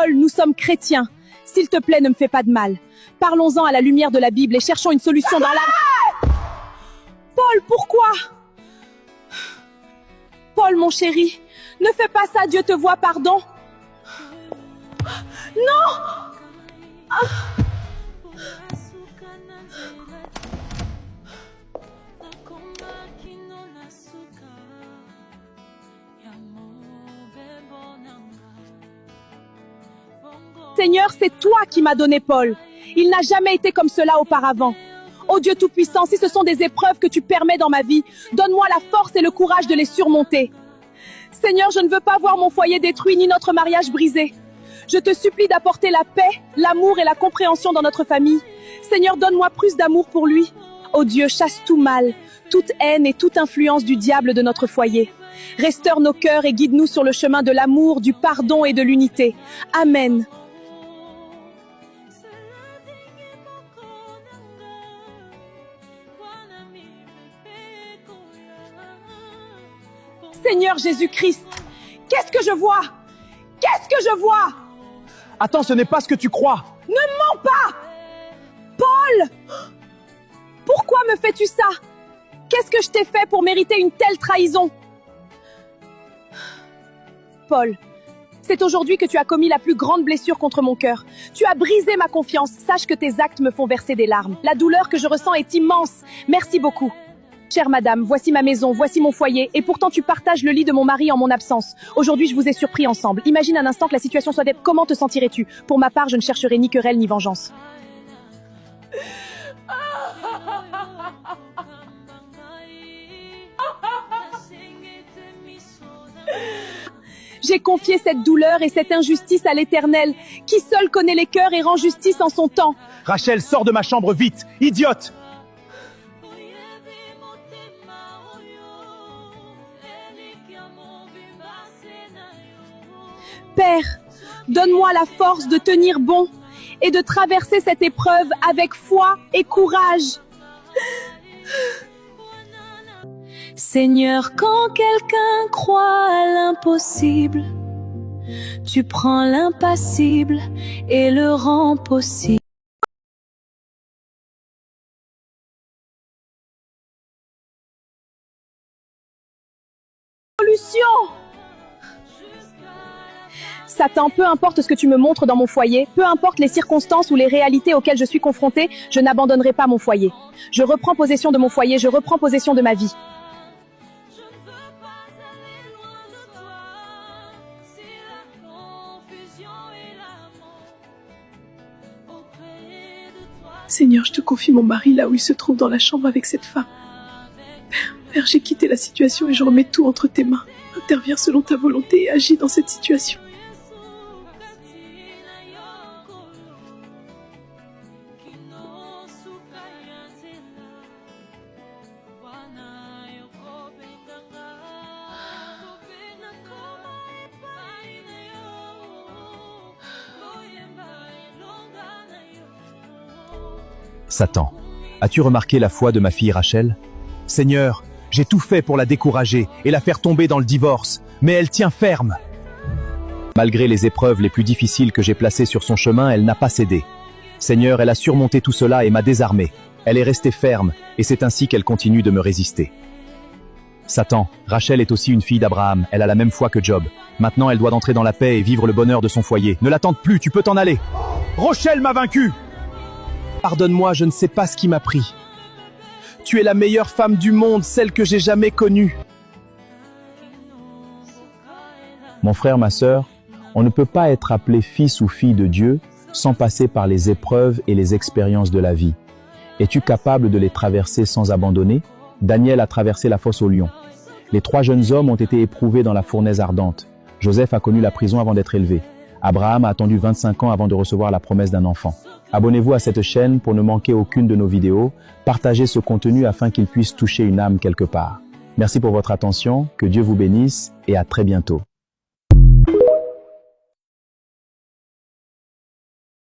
Paul, nous sommes chrétiens. S'il te plaît, ne me fais pas de mal. Parlons-en à la lumière de la Bible et cherchons une solution dans la... Paul, pourquoi? Paul, mon chéri, ne fais pas ça, Dieu te voit, pardon. Non! Seigneur, c'est toi qui m'as donné Paul. Il n'a jamais été comme cela auparavant. Ô Dieu Tout-Puissant, si ce sont des épreuves que tu permets dans ma vie, donne-moi la force et le courage de les surmonter. Seigneur, je ne veux pas voir mon foyer détruit ni notre mariage brisé. Je te supplie d'apporter la paix, l'amour et la compréhension dans notre famille. Seigneur, donne-moi plus d'amour pour lui. Ô Dieu, chasse tout mal, toute haine et toute influence du diable de notre foyer. Restaure nos cœurs et guide-nous sur le chemin de l'amour, du pardon et de l'unité. Amen. Seigneur Jésus-Christ, qu'est-ce que je vois? Qu'est-ce que je vois? Attends, ce n'est pas ce que tu crois. Ne mens pas! Paul! Pourquoi me fais-tu ça? Qu'est-ce que je t'ai fait pour mériter une telle trahison? Paul, c'est aujourd'hui que tu as commis la plus grande blessure contre mon cœur. Tu as brisé ma confiance. Sache que tes actes me font verser des larmes. La douleur que je ressens est immense. Merci beaucoup. Chère madame, voici ma maison, voici mon foyer, et pourtant tu partages le lit de mon mari en mon absence. Aujourd'hui, je vous ai surpris ensemble. Imagine un instant que la situation soit d'être. Comment te sentirais-tu? Pour ma part, je ne chercherai ni querelle ni vengeance. J'ai confié cette douleur et cette injustice à l'Éternel, qui seul connaît les cœurs et rend justice en son temps. Rachel, sors de ma chambre vite, idiote! Père, donne-moi la force de tenir bon et de traverser cette épreuve avec foi et courage. Seigneur, quand quelqu'un croit à l'impossible, tu prends l'impassible et le rends possible. Solution! Satan, peu importe ce que tu me montres dans mon foyer, peu importe les circonstances ou les réalités auxquelles je suis confrontée, je n'abandonnerai pas mon foyer. Je reprends possession de mon foyer, je reprends possession de ma vie. Seigneur, je te confie mon mari là où il se trouve dans la chambre avec cette femme. Père, j'ai quitté la situation et je remets tout entre tes mains. Interviens selon ta volonté et agis dans cette situation. Satan, as-tu remarqué la foi de ma fille Rachel? Seigneur, j'ai tout fait pour la décourager et la faire tomber dans le divorce, mais elle tient ferme. Malgré les épreuves les plus difficiles que j'ai placées sur son chemin, elle n'a pas cédé. Seigneur, elle a surmonté tout cela et m'a désarmé. Elle est restée ferme et c'est ainsi qu'elle continue de me résister. Satan, Rachel est aussi une fille d'Abraham, elle a la même foi que Job. Maintenant, elle doit entrer dans la paix et vivre le bonheur de son foyer. Ne l'attende plus, tu peux t'en aller. Rochelle m'a vaincu! Pardonne-moi, je ne sais pas ce qui m'a pris. Tu es la meilleure femme du monde, celle que j'ai jamais connue. Mon frère, ma sœur, on ne peut pas être appelé fils ou fille de Dieu sans passer par les épreuves et les expériences de la vie. Es-tu capable de les traverser sans abandonner? Daniel a traversé la fosse au lion. Les 3 jeunes hommes ont été éprouvés dans la fournaise ardente. Joseph a connu la prison avant d'être élevé. Abraham a attendu 25 ans avant de recevoir la promesse d'un enfant. Abonnez-vous à cette chaîne pour ne manquer aucune de nos vidéos. Partagez ce contenu afin qu'il puisse toucher une âme quelque part. Merci pour votre attention, que Dieu vous bénisse et à très bientôt.